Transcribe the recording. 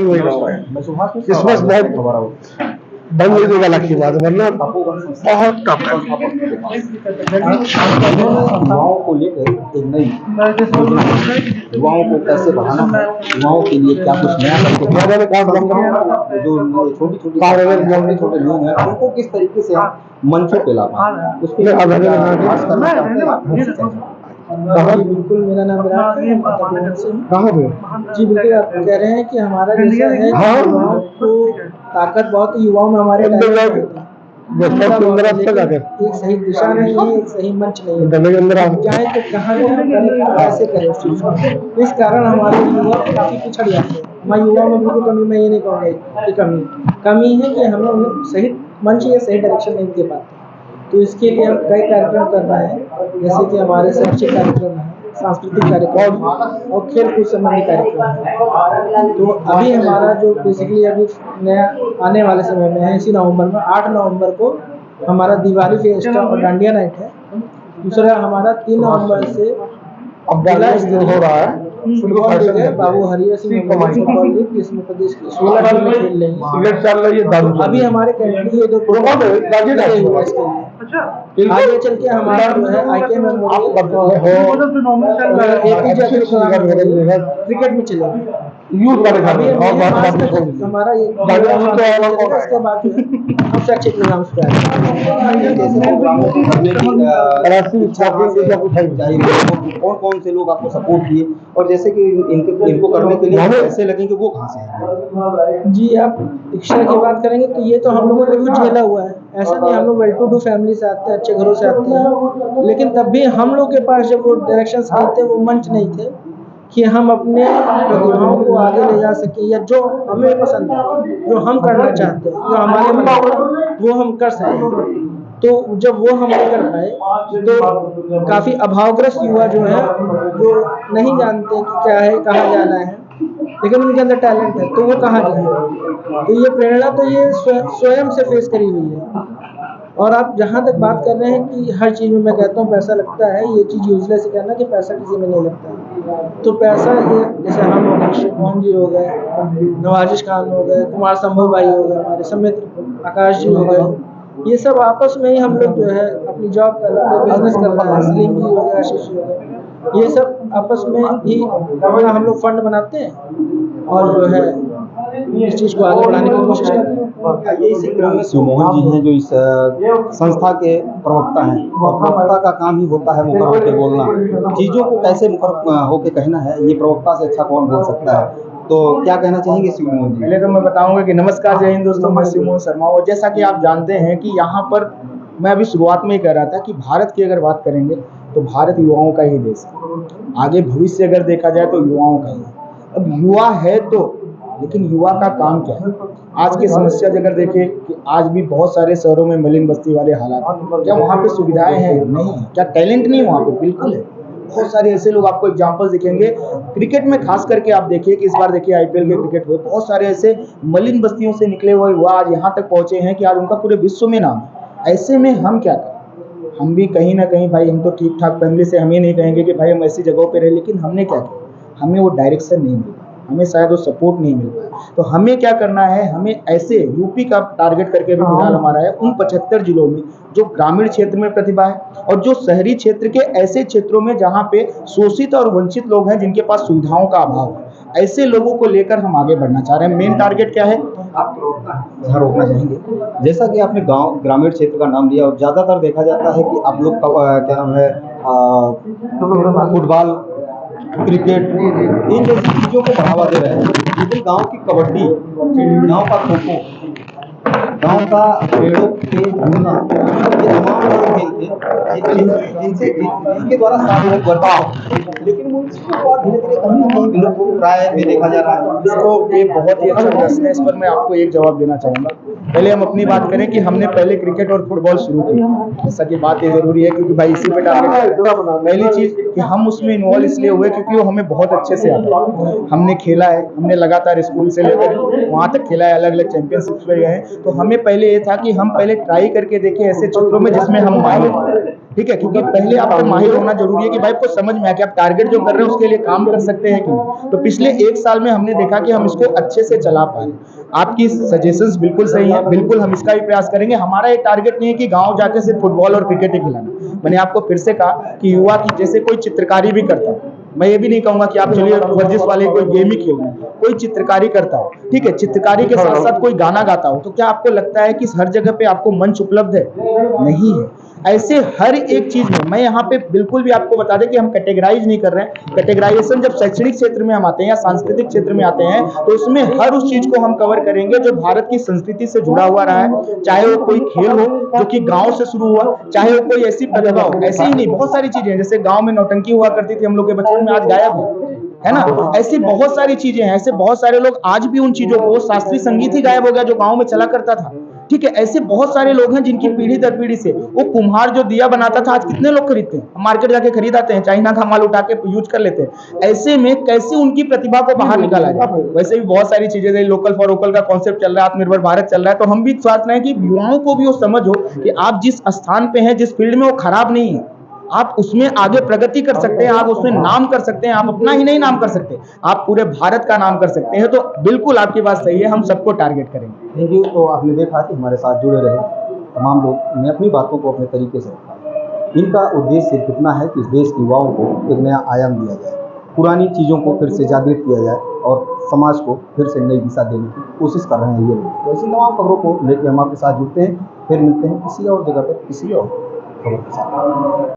वही रहा है। मैं सुभाष क्रिसमस बहुत बंद नहीं देगा लक्ष्य बात, वरना बहुत टफ है। युवाओं को लेकर एक नई योजना, युवाओं को कैसे बढ़ाना है, युवाओं के लिए क्या कुछ नया करके जो छोटे छोटे लोग हैं उनको किस तरीके से हम मंचों पे ला पाए, उस पर जी बिल्कुल, मेरा नाम विराट है। कहाँ पे? जी बिल्कुल, आप कह रहे हैं कि हमारा जैसा है कि युवाओं को ताकत बहुत है, युवाओं में हमारे एक सही दिशा नहीं है, एक सही मंच नहीं है, जाए तो कहाँ करें, कैसे करें उस चीज़ को। इस कारण हमारे युवा काफ़ी पिछड़ जाते हैं। हमारे युवा में बिल्कुल कमी, मैं ये नहीं कहूँगा कि कमी है कि हमें उन्हें सही मंच या सही डायरेक्शन नहीं दे पाते। तो इसके लिए हम कई कार्यक्रम कर रहे हैं, जैसे कि हमारे शैक्षिक कार्यक्रम है, सांस्कृतिक कार्यक्रम और खेल कूद संबंधी कार्यक्रम है। तो अभी हमारा जो बेसिकली अभी नया आने वाले समय में है, इसी नवंबर में 8 नवंबर को हमारा दिवाली फेस्टा और डांडिया नाइट है। दूसरा हमारा 3 नवंबर से अब जिला स्तर हो रहा है बाबू हरियर सिंह फुटबॉल लीग, जिसमें प्रदेश की 16 टीमें खेल रही हैं। अभी हमारे कैंटीन ये जो प्रोग्राम लगे हुए हैं इसके लिए आगे चल के हमारा जो है IKM क्रिकेट में चलेगा। हमारा इसके बाद हम शैक्षिक प्रोग्राम कौन कौन से लोग आपको सपोर्ट किए, और जैसे कि इनको करने के लिए पैसे लगेंगे वो कहाँ से आएंगे? जी, आप शिक्षा की बात करेंगे तो ये तो हम लोगों ने भी झेला हुआ है। ऐसा नहीं, हम लोग वेल टू डू फैमिली से आते हैं, अच्छे घरों से आते हैं, लेकिन तब भी हम लोग के पास जब वो डायरेक्शंस नहीं थे, वो मंच नहीं थे कि हम अपने प्रतिभाओं को आगे ले जा सकें, या जो हमें पसंद है, जो हम करना चाहते हैं, जो हमारे मन वो हम कर सकें। तो जब वो हम नहीं कर पाए तो काफ़ी अभावग्रस्त युवा जो है, जो नहीं जानते कि क्या है, कहाँ जाना है, लेकिन उनके अंदर टैलेंट है, तो वो कहाँ जाए। तो ये प्रेरणा तो ये स्वयं से फेस करी हुई है। और आप जहाँ तक बात कर रहे हैं कि हर चीज़ में मैं कहता हूँ पैसा लगता है, ये चीज़ यूजलेस है कहना कि पैसा किसी में नहीं लगता। तो पैसा ये जैसे हम हो गए, शिव मोहन जी हो गए, नवाजिश खान हो गए, कुमार संभव भाई हो गए, हमारे समित्र आकाश जी हो गए, ये सब आपस में ही हम लोग जो है अपनी जॉब कर रहे हैं, बिजनेस कर रहे हैं, सलीम जी हो गए, आशीष हो गए, ये सब आपस में ही अपना हम लोग फंड बनाते हैं और जो है इस चीज़ को आगे बढ़ाने की कोशिश करते हैं। ये इसी क्रम में शिव मोहन जी हैं जो इस संस्था के प्रवक्ता हैं, और प्रवक्ता का काम ही होता है मुखर होकर बोलना, चीज़ों को कैसे मुखर होकर कहना है, ये प्रवक्ता से अच्छा कौन बोल सकता है। तो क्या कहना चाहेंगे शिव मोहन जी? पहले तो मैं बताऊंगा कि नमस्कार, जय हिंद दोस्तों, मैं शिव मोहन शर्मा। और जैसा कि आप जानते हैं कि यहाँ पर मैं अभी शुरुआत में ही कह रहा था कि भारत की अगर बात करेंगे तो भारत युवाओं का ही देश है। आगे भविष्य अगर देखा जाए तो युवाओं का ही। अब युवा है तो, लेकिन युवा का काम क्या है? आज की समस्या अगर देखें कि आज भी बहुत सारे शहरों में मलिन बस्ती वाले हालात हैं। क्या वहाँ पे सुविधाएं हैं? नहीं है। क्या टैलेंट नहीं वहाँ पे? बिल्कुल है। बहुत सारे ऐसे लोग आपको एग्जाम्पल दिखेंगे क्रिकेट में, खास करके आप देखिए कि इस बार देखिए IPL के क्रिकेट हुए, बहुत सारे ऐसे मलिन बस्तियों से निकले हुए युवा आज यहाँ तक पहुँचे हैं कि आज उनका पूरे विश्व में नाम है। ऐसे में हम क्या करें? हम भी कहीं ना कहीं भाई, हम तो ठीक ठाक फैमिली से, हम ये नहीं कहेंगे कि भाई हम ऐसी जगहों पे रहे, लेकिन हमने क्या किया, हमें वो डायरेक्शन नहीं मिला, हमें शायद वो सपोर्ट नहीं मिल पाया। तो हमें क्या करना है, हमें ऐसे यूपी का टारगेट करके भी फिलहाल हमारा है उन 75 जिलों में जो ग्रामीण क्षेत्र में प्रतिभा है, और जो शहरी क्षेत्र के ऐसे क्षेत्रों में जहाँ पे शोषित और वंचित लोग हैं, जिनके पास सुविधाओं का अभाव है, ऐसे लोगों को लेकर हम आगे बढ़ना चाह रहे हैं। मेन टारगेट क्या है, आप रोकना चाहेंगे? जैसा कि आपने गांव ग्रामीण क्षेत्र का नाम लिया, और ज़्यादातर देखा जाता है कि आप लोग का क्या नाम है, फुटबॉल, क्रिकेट, इन जैसी चीज़ों को बढ़ावा दे रहे हैं, लेकिन गांव की कबड्डी, गांव का खो-खो, गांव का पेड़ों के झूलना, ये तमाम खेल थे जिनके द्वारा सामूहिक बर्ताव, लेकिन वो धीरे धीरे कहीं ना कहीं विलुप्त हो रहा है, ये देखा जा रहा है। इसको एक बहुत ही अच्छा प्रश्न है, इस पर मैं आपको एक जवाब देना चाहूँगा। पहले हम अपनी बात करें कि हमने पहले क्रिकेट और फुटबॉल शुरू की, जैसा कि बात ये ज़रूरी है क्योंकि भाई इसी पे टारगेट। पहली चीज़ कि हम उसमें इन्वॉल्व इसलिए हुए क्योंकि वो हमें बहुत अच्छे से आता है, हमने खेला है, हमने लगातार स्कूल से लेकर वहाँ तक खेला है, अलग अलग चैंपियनशिप्स में गए हैं, तो हमें हमें पहले ये था कि हम पहले ट्राई करके देखें ऐसे क्षेत्रों में जिसमें हम माहिर हैं, ठीक है, क्योंकि पहले आपको माहिर होना जरूरी है कि भाई आपको समझ में आए कि आप टारगेट जो कर रहे हैं उसके लिए काम कर सकते हैं कि नहीं। तो पिछले 1 साल में हमने देखा कि हम इसको अच्छे से चला पाए। आपकी सजेशंस बिल्कुल सही है, बिल्कुल हम इसका भी प्रयास करेंगे। हमारा ये टारगेट नहीं है कि गांव जाके सिर्फ फुटबॉल और क्रिकेट ही खिलाना। मैंने आपको फिर से कहा कि युवा की जैसे कोई चित्रकारी भी करता है, मैं ये भी नहीं कहूंगा कि आप चलिए वर्जिश वाले कोई गेम ही खेल रहे हैं, कोई चित्रकारी करता हो, ठीक है, चित्रकारी के साथ साथ कोई गाना गाता हो, तो क्या आपको लगता है कि हर जगह पे आपको मंच उपलब्ध है? नहीं है। ऐसे हर एक चीज में मैं यहाँ पे बिल्कुल भी आपको बता दें कि हम कैटेगराइज नहीं कर रहे हैं। कैटेगराइजेशन जब शैक्षणिक क्षेत्र में हम आते हैं या सांस्कृतिक क्षेत्र में आते हैं तो उसमें हर उस चीज को हम कवर करेंगे जो भारत की संस्कृति से जुड़ा हुआ रहा है, चाहे वो कोई खेल हो जो कि गांव से शुरू हुआ, चाहे वो कोई ऐसी प्रतिभा हो। ऐसे ही नहीं, बहुत सारी चीजें जैसे गांव में नौटंकी हुआ करती थी हम लोग के बचपन में, आज गायब है ना। ऐसी बहुत सारी चीजें हैं, ऐसे बहुत सारे लोग आज भी उन चीजों को, शास्त्रीय संगीत ही गायब हो गया जो गांव में चला करता था, ठीक है। ऐसे बहुत सारे लोग हैं जिनकी पीढ़ी दर पीढ़ी से वो कुम्हार जो दिया बनाता था आज कितने लोग खरीदते हैं, मार्केट जाके खरीद आते हैं, चाइना का माल उठा के यूज कर लेते हैं। ऐसे में कैसे उनकी प्रतिभा को बाहर निकाला जाए। वैसे भी बहुत सारी चीजें, लोकल फॉर वोकल का कॉन्सेप्ट चल रहा है, आत्मनिर्भर भारत चल रहा है, तो हम भी चाहते हैं कि युवाओं को भी वो समझ हो कि आप जिस स्थान पे हैं, जिस फील्ड में, वो खराब नहीं है, आप उसमें आगे प्रगति कर सकते हैं, आप उसमें नाम कर सकते हैं। आप अपना ही नहीं नाम कर सकते, आप पूरे भारत का नाम कर सकते हैं। तो बिल्कुल आपकी बात सही है, हम सबको टारगेट करेंगे। Thank you. तो आपने देखा कि हमारे साथ जुड़े रहे तमाम लोग ने अपनी बातों को अपने तरीके से रखा। इनका उद्देश्य सिर्फ इतना है कि इस देश के युवाओं को एक नया आयाम दिया जाए, पुरानी चीज़ों को फिर से जागृत किया जाए और समाज को फिर से नई दिशा देने की कोशिश कर रहे हैं ये लोग। तो ऐसी तमाम खबरों को लेकर हम आपके साथ जुड़ते हैं, फिर मिलते हैं किसी और जगह पर किसी और खबर के साथ।